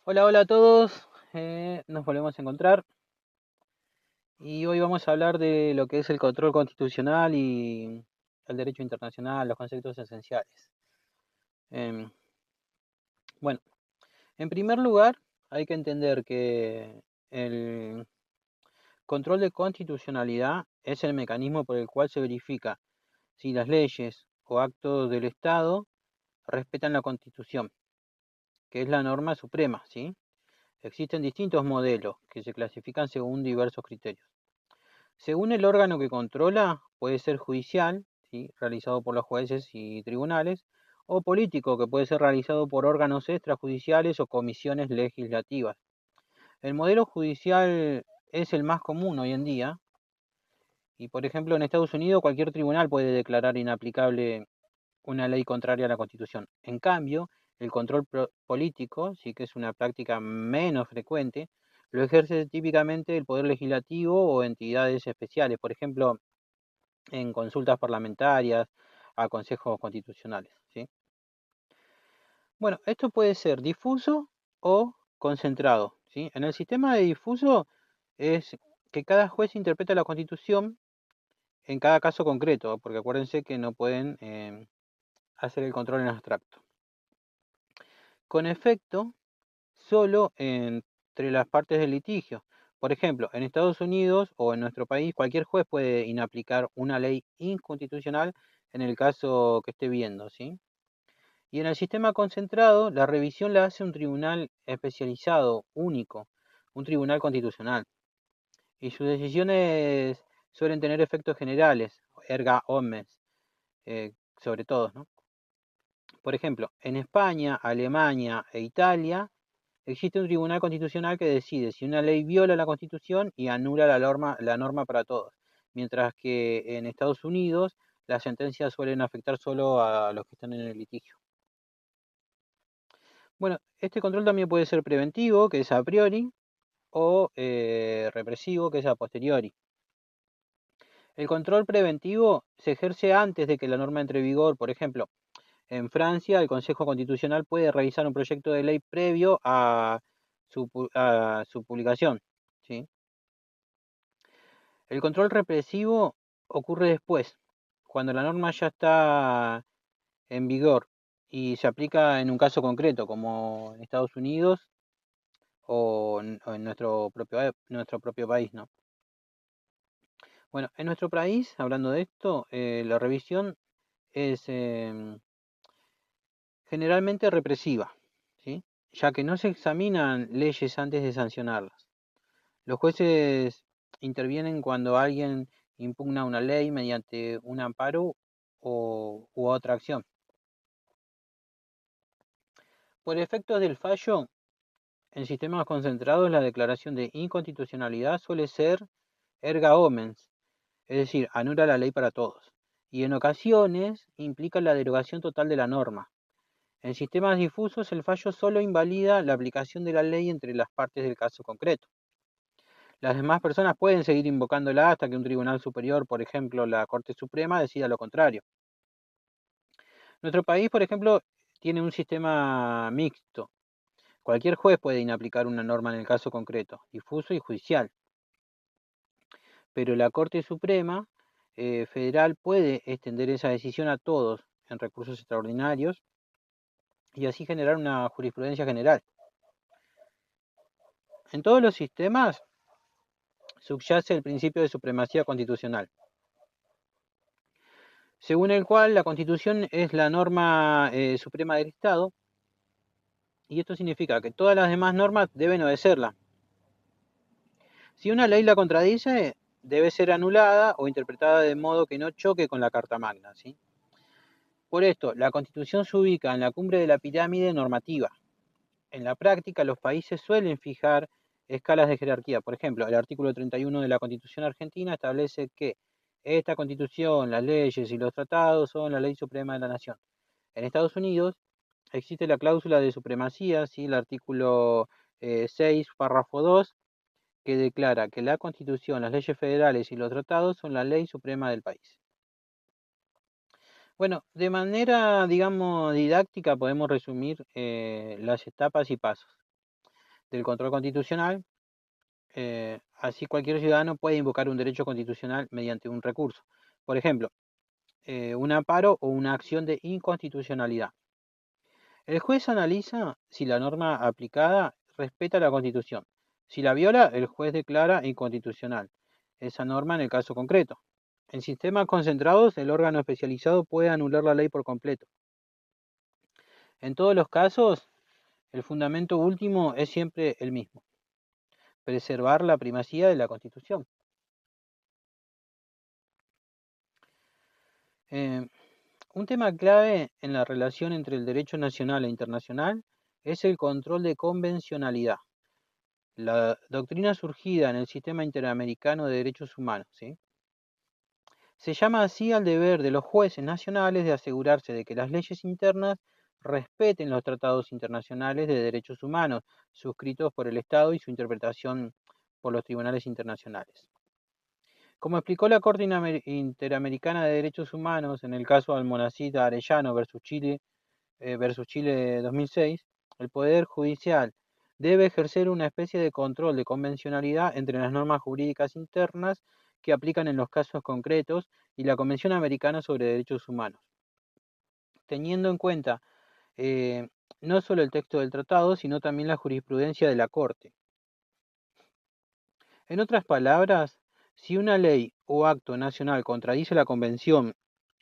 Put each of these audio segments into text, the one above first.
Hola, hola a todos. Nos volvemos a encontrar y hoy vamos a hablar de lo que es el control constitucional y el derecho internacional, los conceptos esenciales. Em, bueno, en primer lugar, hay que entender que el control de constitucionalidad es el mecanismo por el cual se verifica si las leyes o actos del Estado respetan la Constitución, que es la norma suprema, ¿sí? Existen distintos modelos que se clasifican según diversos criterios. Según el órgano que controla, puede ser judicial, ¿sí?, realizado por los jueces y tribunales, o político, que puede ser realizado por órganos extrajudiciales o comisiones legislativas. El modelo judicial es el más común hoy en día, y por ejemplo en Estados Unidos cualquier tribunal puede declarar inaplicable una ley contraria a la Constitución. En cambio, el control político, sí que es una práctica menos frecuente, lo ejerce típicamente el Poder Legislativo o entidades especiales. Por ejemplo, en consultas parlamentarias a consejos constitucionales, ¿sí? Bueno, esto puede ser difuso o concentrado, ¿sí? En el sistema de difuso es que cada juez interpreta la Constitución en cada caso concreto, porque acuérdense que no pueden hacer el control en abstracto. Con efecto solo entre las partes del litigio. Por ejemplo, en Estados Unidos o en nuestro país, cualquier juez puede inaplicar una ley inconstitucional en el caso que esté viendo, ¿sí? Y en el sistema concentrado, la revisión la hace un tribunal especializado, único, un tribunal constitucional. Y sus decisiones suelen tener efectos generales, erga omnes, sobre todos, ¿no? Por ejemplo, en España, Alemania e Italia existe un tribunal constitucional que decide si una ley viola la Constitución y anula la norma para todos, mientras que en Estados Unidos las sentencias suelen afectar solo a los que están en el litigio. Bueno, este control también puede ser preventivo, que es a priori, o represivo, que es a posteriori. El control preventivo se ejerce antes de que la norma entre en vigor. Por ejemplo, en Francia, el Consejo Constitucional puede revisar un proyecto de ley previo a su publicación, ¿sí? El control represivo ocurre después, cuando la norma ya está en vigor y se aplica en un caso concreto, como en Estados Unidos o en nuestro propio país, ¿no? Bueno, en nuestro país, hablando de esto, la revisión es generalmente represiva, ¿sí? Ya que no se examinan leyes antes de sancionarlas. Los jueces intervienen cuando alguien impugna una ley mediante un amparo u otra acción. Por efectos del fallo, en sistemas concentrados la declaración de inconstitucionalidad suele ser erga omnes, es decir, anula la ley para todos, y en ocasiones implica la derogación total de la norma. En sistemas difusos el fallo solo invalida la aplicación de la ley entre las partes del caso concreto. Las demás personas pueden seguir invocándola hasta que un tribunal superior, por ejemplo la Corte Suprema, decida lo contrario. Nuestro país, por ejemplo, tiene un sistema mixto. Cualquier juez puede inaplicar una norma en el caso concreto, difuso y judicial, pero la Corte Suprema Federal puede extender esa decisión a todos en recursos extraordinarios y así generar una jurisprudencia general. En todos los sistemas subyace el principio de supremacía constitucional, según el cual la Constitución es la norma suprema del Estado, y esto significa que todas las demás normas deben obedecerla. Si una ley la contradice, debe ser anulada o interpretada de modo que no choque con la Carta Magna, ¿sí? Por esto, la Constitución se ubica en la cumbre de la pirámide normativa. En la práctica, los países suelen fijar escalas de jerarquía. Por ejemplo, el artículo 31 de la Constitución argentina establece que esta Constitución, las leyes y los tratados son la ley suprema de la nación. En Estados Unidos existe la cláusula de supremacía, ¿sí? El artículo 6, párrafo 2, que declara que la Constitución, las leyes federales y los tratados son la ley suprema del país. Bueno, de manera, digamos, didáctica podemos resumir las etapas y pasos. del control constitucional. Así cualquier ciudadano puede invocar un derecho constitucional mediante un recurso. Por ejemplo, un amparo o una acción de inconstitucionalidad. El juez analiza si la norma aplicada respeta la Constitución. Si la viola, el juez declara inconstitucional esa norma en el caso concreto. En sistemas concentrados, el órgano especializado puede anular la ley por completo. En todos los casos, el fundamento último es siempre el mismo: preservar la primacía de la Constitución. Un tema clave en la relación entre el derecho nacional e internacional es el control de convencionalidad, la doctrina surgida en el Sistema Interamericano de Derechos Humanos, ¿sí? Se llama así al deber de los jueces nacionales de asegurarse de que las leyes internas respeten los tratados internacionales de derechos humanos suscritos por el Estado y su interpretación por los tribunales internacionales. Como explicó la Corte Interamericana de Derechos Humanos en el caso Almonacid Arellano versus Chile 2006, el Poder Judicial debe ejercer una especie de control de convencionalidad entre las normas jurídicas internas que aplican en los casos concretos y la Convención Americana sobre Derechos Humanos, teniendo en cuenta no solo el texto del tratado, sino también la jurisprudencia de la Corte. En otras palabras, si una ley o acto nacional contradice la Convención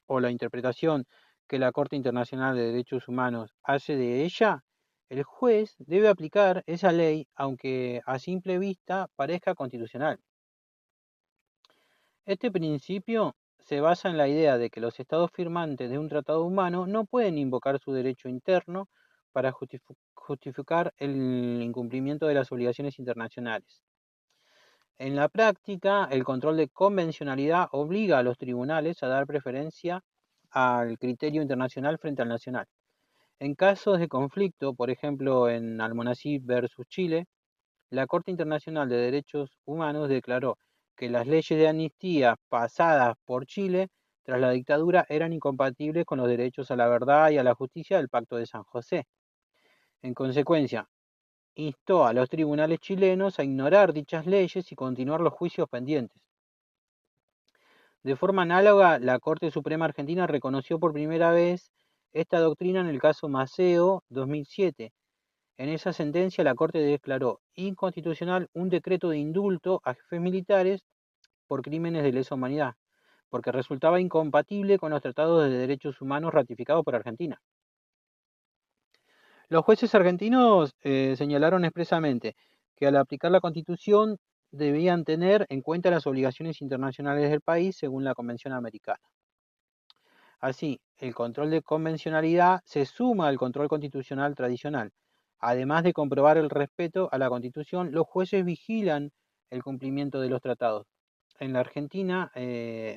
o la interpretación que la Corte Internacional de Derechos Humanos hace de ella, el juez debe aplicar esa ley aunque a simple vista parezca constitucional. Este principio se basa en la idea de que los estados firmantes de un tratado humano no pueden invocar su derecho interno para justificar el incumplimiento de las obligaciones internacionales. En la práctica, el control de convencionalidad obliga a los tribunales a dar preferencia al criterio internacional frente al nacional. En casos de conflicto, por ejemplo en Almonacid versus Chile, la Corte Internacional de Derechos Humanos declaró que las leyes de amnistía pasadas por Chile tras la dictadura eran incompatibles con los derechos a la verdad y a la justicia del Pacto de San José. En consecuencia, instó a los tribunales chilenos a ignorar dichas leyes y continuar los juicios pendientes. De forma análoga, la Corte Suprema Argentina reconoció por primera vez esta doctrina en el caso Maceo 2007. En esa sentencia, la Corte declaró inconstitucional un decreto de indulto a jefes militares por crímenes de lesa humanidad, porque resultaba incompatible con los tratados de derechos humanos ratificados por Argentina. Los jueces argentinos señalaron expresamente que al aplicar la Constitución debían tener en cuenta las obligaciones internacionales del país según la Convención Americana. Así, el control de convencionalidad se suma al control constitucional tradicional. Además de comprobar el respeto a la Constitución, los jueces vigilan el cumplimiento de los tratados. En la Argentina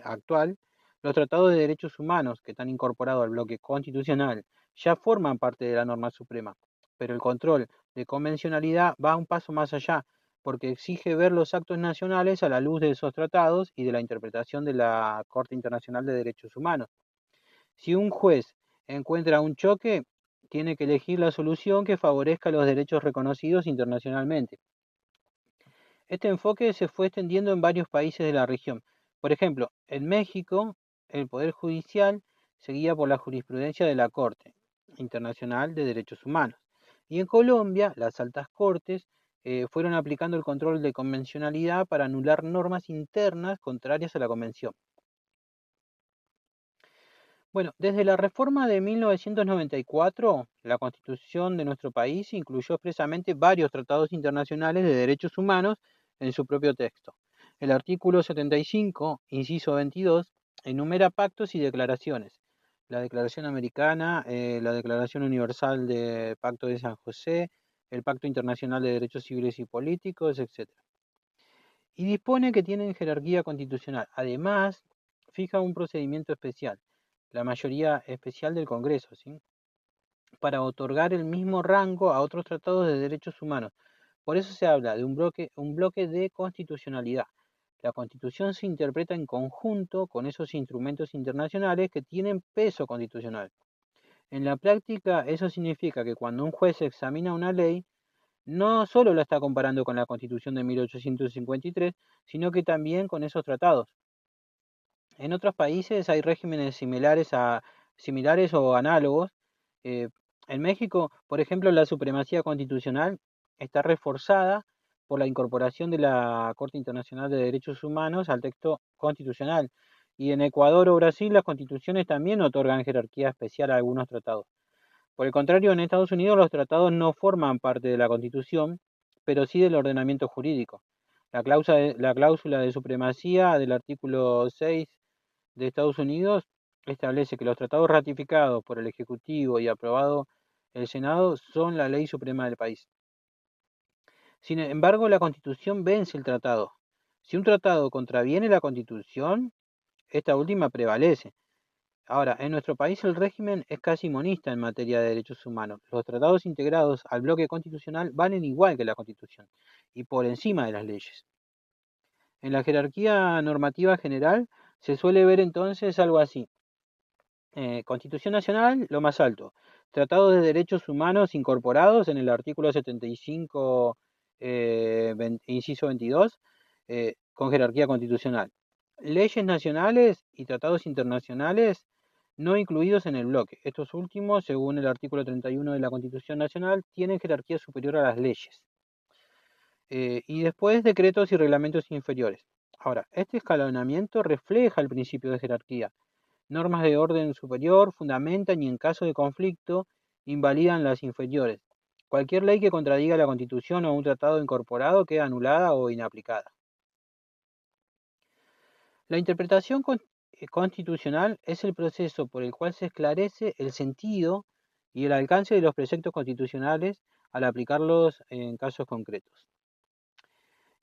actual, los tratados de derechos humanos que están incorporados al bloque constitucional ya forman parte de la norma suprema, pero el control de convencionalidad va un paso más allá, porque exige ver los actos nacionales a la luz de esos tratados y de la interpretación de la Corte Internacional de Derechos Humanos. Si un juez encuentra un choque, tiene que elegir la solución que favorezca los derechos reconocidos internacionalmente. Este enfoque se fue extendiendo en varios países de la región. Por ejemplo, en México, el Poder Judicial se guía por la jurisprudencia de la Corte Internacional de Derechos Humanos. Y en Colombia, las altas cortes fueron aplicando el control de convencionalidad para anular normas internas contrarias a la Convención. Bueno, desde la reforma de 1994, la Constitución de nuestro país incluyó expresamente varios tratados internacionales de derechos humanos en su propio texto. El artículo 75, inciso 22, enumera pactos y declaraciones. La Declaración Americana, la Declaración Universal de Pacto de San José, el Pacto Internacional de Derechos Civiles y Políticos, etc. Y dispone que tienen jerarquía constitucional. Además, fija un procedimiento especial, la mayoría especial del Congreso, ¿sí?, para otorgar el mismo rango a otros tratados de derechos humanos. Por eso se habla de un bloque de constitucionalidad. La Constitución se interpreta en conjunto con esos instrumentos internacionales que tienen peso constitucional. En la práctica, eso significa que cuando un juez examina una ley, no solo la está comparando con la Constitución de 1853, sino que también con esos tratados. En otros países hay regímenes similares o análogos. Eh, en México, por ejemplo, la supremacía constitucional está reforzada por la incorporación de la Corte Internacional de Derechos Humanos al texto constitucional. Y en Ecuador o Brasil las constituciones también otorgan jerarquía especial a algunos tratados. Por el contrario, en Estados Unidos los tratados no forman parte de la Constitución, pero sí del ordenamiento jurídico. La cláusula de supremacía del artículo 6 de Estados Unidos establece que los tratados ratificados por el Ejecutivo y aprobados el Senado son la ley suprema del país. Sin embargo, la Constitución vence el tratado. Si un tratado contraviene la Constitución, esta última prevalece. Ahora, en nuestro país el régimen es casi monista en materia de derechos humanos. Los tratados integrados al bloque constitucional valen igual que la Constitución y por encima de las leyes. En la jerarquía normativa general se suele ver entonces algo así. Constitución Nacional, lo más alto. Tratados de Derechos Humanos incorporados en el artículo 75, inciso 22, con jerarquía constitucional. Leyes nacionales y tratados internacionales no incluidos en el bloque. Estos últimos, según el artículo 31 de la Constitución Nacional, tienen jerarquía superior a las leyes. Y después decretos y reglamentos inferiores. Ahora, este escalonamiento refleja el principio de jerarquía. Normas de orden superior fundamentan y en caso de conflicto invalidan las inferiores. Cualquier ley que contradiga la Constitución o un tratado incorporado queda anulada o inaplicada. La interpretación constitucional es el proceso por el cual se esclarece el sentido y el alcance de los preceptos constitucionales al aplicarlos en casos concretos.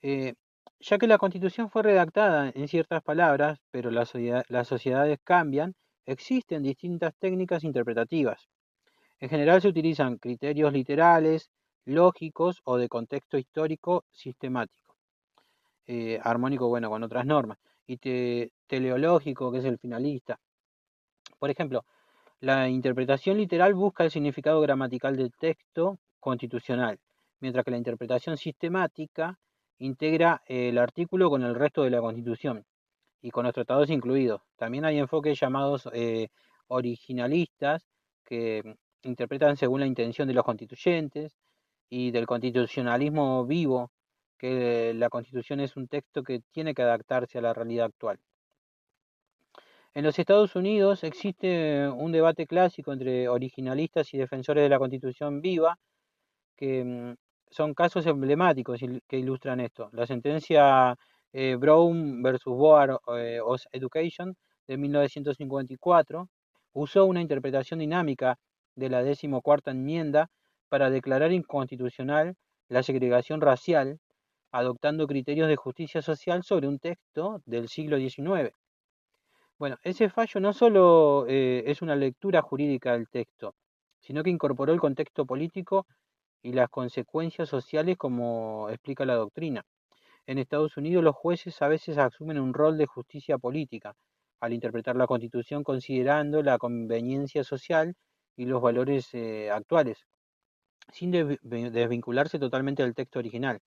Eh, ya que la Constitución fue redactada en ciertas palabras, pero las sociedades cambian, existen distintas técnicas interpretativas. En general se utilizan criterios literales, lógicos o de contexto histórico sistemático, armónico, bueno, con otras normas, y teleológico, que es el finalista. Por ejemplo, la interpretación literal busca el significado gramatical del texto constitucional, mientras que la interpretación sistemática integra el artículo con el resto de la Constitución y con los tratados incluidos. También hay enfoques llamados originalistas que interpretan según la intención de los constituyentes y del constitucionalismo vivo, que la Constitución es un texto que tiene que adaptarse a la realidad actual. En los Estados Unidos existe un debate clásico entre originalistas y defensores de la Constitución viva, que son casos emblemáticos que ilustran esto. La sentencia Brown versus Board of Education de 1954 usó una interpretación dinámica de la 14ª enmienda para declarar inconstitucional la segregación racial, adoptando criterios de justicia social sobre un texto del siglo XIX. Bueno, ese fallo no solo es una lectura jurídica del texto, sino que incorporó el contexto político y las consecuencias sociales como explica la doctrina. En Estados Unidos los jueces a veces asumen un rol de justicia política al interpretar la Constitución considerando la conveniencia social y los valores actuales, sin desvincularse totalmente del texto original.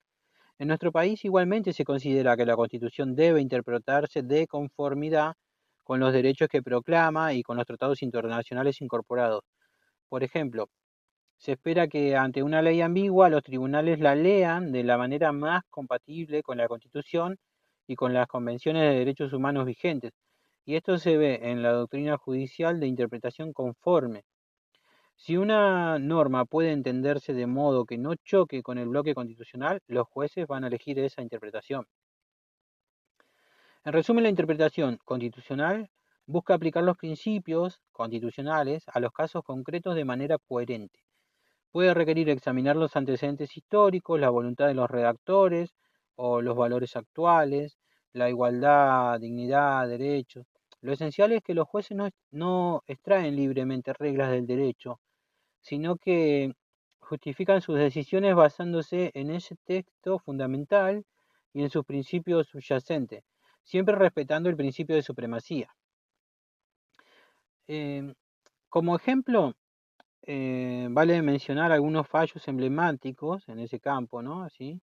En nuestro país igualmente se considera que la Constitución debe interpretarse de conformidad con los derechos que proclama y con los tratados internacionales incorporados. Por ejemplo, se espera que ante una ley ambigua los tribunales la lean de la manera más compatible con la Constitución y con las convenciones de derechos humanos vigentes. Y esto se ve en la doctrina judicial de interpretación conforme. Si una norma puede entenderse de modo que no choque con el bloque constitucional, los jueces van a elegir esa interpretación. En resumen, la interpretación constitucional busca aplicar los principios constitucionales a los casos concretos de manera coherente. Puede requerir examinar los antecedentes históricos, la voluntad de los redactores o los valores actuales, la igualdad, dignidad, derechos. Lo esencial es que los jueces no extraen libremente reglas del derecho, sino que justifican sus decisiones basándose en ese texto fundamental y en sus principios subyacentes, siempre respetando el principio de supremacía. Como ejemplo, vale mencionar algunos fallos emblemáticos en ese campo, ¿no? ¿Sí?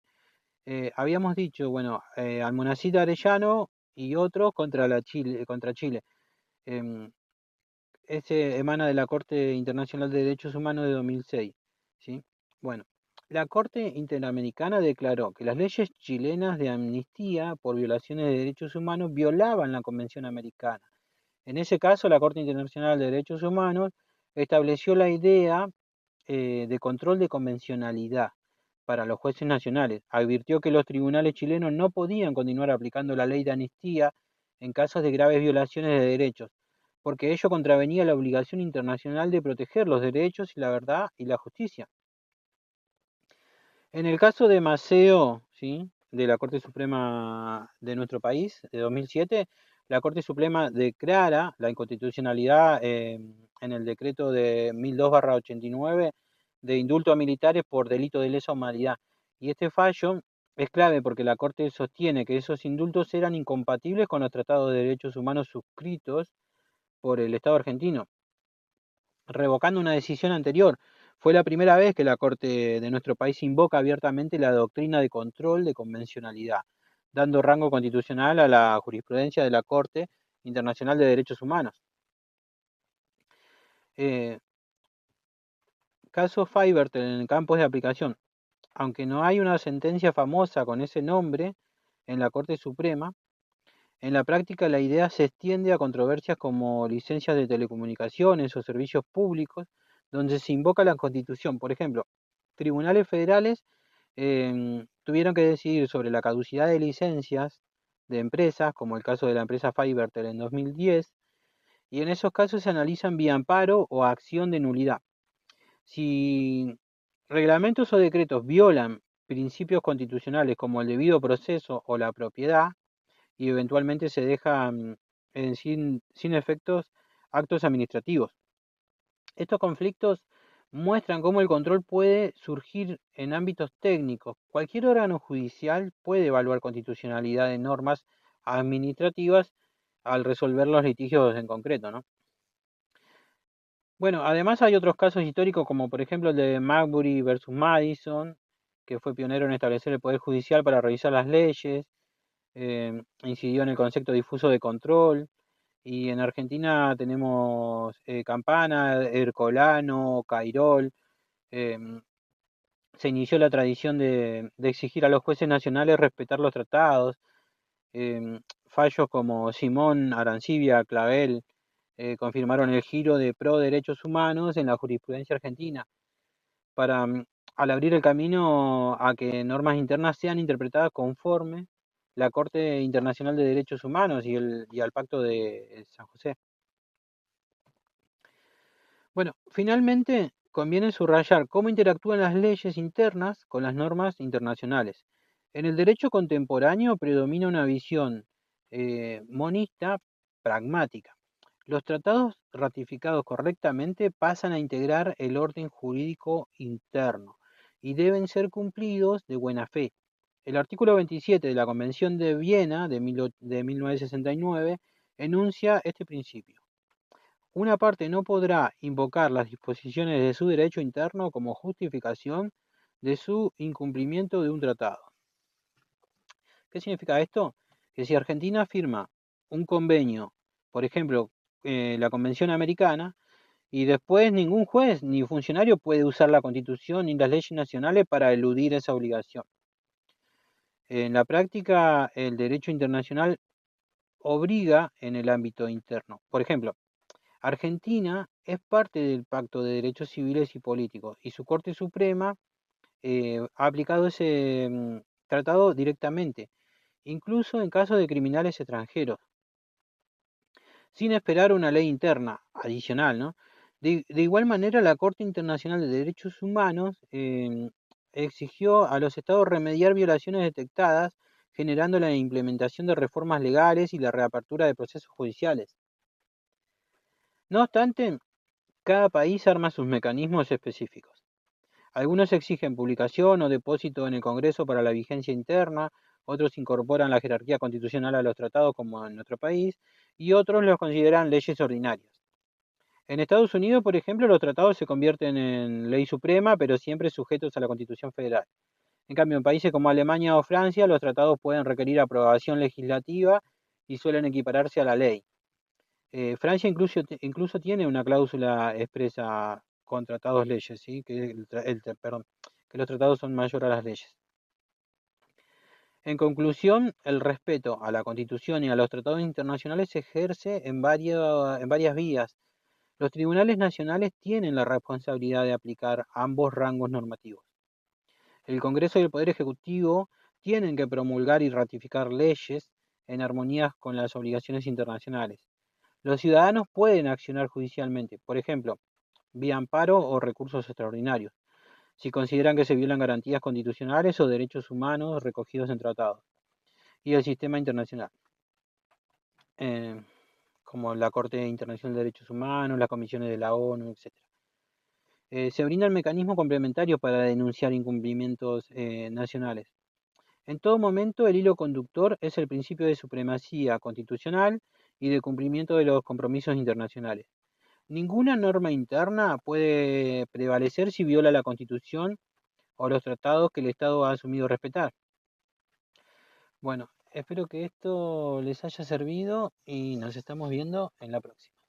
Habíamos dicho, bueno, Almonacid Arellano y otro contra Chile. Em, Este emana de la Corte Internacional de Derechos Humanos de 2006, ¿sí? Bueno, la Corte Interamericana declaró que las leyes chilenas de amnistía por violaciones de derechos humanos violaban la Convención Americana. En ese caso, la Corte Internacional de Derechos Humanos estableció la idea de control de convencionalidad para los jueces nacionales. Advirtió que los tribunales chilenos no podían continuar aplicando la ley de amnistía en casos de graves violaciones de derechos, porque ello contravenía la obligación internacional de proteger los derechos y la verdad y la justicia. En el caso de Maceo, ¿sí?, de la Corte Suprema de nuestro país, de 2007, la Corte Suprema declara la inconstitucionalidad en el decreto de 1002/89 de indulto a militares por delito de lesa humanidad. Y este fallo es clave porque la Corte sostiene que esos indultos eran incompatibles con los tratados de derechos humanos suscritos por el Estado argentino, revocando una decisión anterior. Fue la primera vez que la Corte de nuestro país invoca abiertamente la doctrina de control de convencionalidad, dando rango constitucional a la jurisprudencia de la Corte Internacional de Derechos Humanos. Eh, Caso Fiverr en campos de aplicación. Aunque no hay una sentencia famosa con ese nombre en la Corte Suprema, en la práctica la idea se extiende a controversias como licencias de telecomunicaciones o servicios públicos, donde se invoca la Constitución. Por ejemplo, tribunales federales tuvieron que decidir sobre la caducidad de licencias de empresas, como el caso de la empresa Fivertel en 2010, y en esos casos se analizan vía amparo o acción de nulidad. Si reglamentos o decretos violan principios constitucionales como el debido proceso o la propiedad, y eventualmente se dejan sin efectos actos administrativos. Estos conflictos muestran cómo el control puede surgir en ámbitos técnicos. Cualquier órgano judicial puede evaluar constitucionalidad de normas administrativas al resolver los litigios en concreto, ¿no? Bueno, además hay otros casos históricos como por ejemplo el de Marbury versus Madison, que fue pionero en establecer el poder judicial para revisar las leyes, incidió en el concepto difuso de control. Y en Argentina tenemos Campana, Ercolano, Cairol. em, Se inició la tradición de exigir a los jueces nacionales respetar los tratados. Fallos como Simón, Arancibia, Clavel confirmaron el giro de pro derechos humanos en la jurisprudencia argentina para, al abrir el camino a que normas internas sean interpretadas conforme la Corte Internacional de Derechos Humanos y al Pacto de San José. Bueno, finalmente conviene subrayar cómo interactúan las leyes internas con las normas internacionales. En el derecho contemporáneo predomina una visión monista pragmática. Los tratados ratificados correctamente pasan a integrar el orden jurídico interno y deben ser cumplidos de buena fe. El artículo 27 de la Convención de Viena de 1969 enuncia este principio. Una parte no podrá invocar las disposiciones de su derecho interno como justificación de su incumplimiento de un tratado. ¿Qué significa esto? Que si Argentina firma un convenio, por ejemplo, la Convención Americana, y después ningún juez ni funcionario puede usar la Constitución ni las leyes nacionales para eludir esa obligación. En la práctica, el derecho internacional obliga en el ámbito interno. Por ejemplo, Argentina es parte del Pacto de Derechos Civiles y Políticos y su Corte Suprema ha aplicado ese tratado directamente, incluso en caso de criminales extranjeros, sin esperar una ley interna adicional, ¿no? De igual manera, la Corte Internacional de Derechos Humanos exigió a los estados remediar violaciones detectadas, generando la implementación de reformas legales y la reapertura de procesos judiciales. No obstante, cada país arma sus mecanismos específicos. Algunos exigen publicación o depósito en el Congreso para la vigencia interna, otros incorporan la jerarquía constitucional a los tratados como en nuestro país y otros los consideran leyes ordinarias. En Estados Unidos, por ejemplo, los tratados se convierten en ley suprema, pero siempre sujetos a la Constitución Federal. En cambio, en países como Alemania o Francia, los tratados pueden requerir aprobación legislativa y suelen equipararse a la ley. Francia incluso tiene una cláusula expresa con tratados leyes, ¿sí? Perdón, que los tratados son mayores a las leyes. En conclusión, el respeto a la Constitución y a los tratados internacionales se ejerce en varias vías. Los tribunales nacionales tienen la responsabilidad de aplicar ambos rangos normativos. El Congreso y el Poder Ejecutivo tienen que promulgar y ratificar leyes en armonía con las obligaciones internacionales. Los ciudadanos pueden accionar judicialmente, por ejemplo, vía amparo o recursos extraordinarios, si consideran que se violan garantías constitucionales o derechos humanos recogidos en tratados y el sistema internacional, eh, como la Corte Internacional de Derechos Humanos, las comisiones de la ONU, etc. Se brindan mecanismos complementarios para denunciar incumplimientos nacionales. En todo momento, el hilo conductor es el principio de supremacía constitucional y de cumplimiento de los compromisos internacionales. Ninguna norma interna puede prevalecer si viola la Constitución o los tratados que el Estado ha asumido respetar. Bueno, espero que esto les haya servido y nos estamos viendo en la próxima.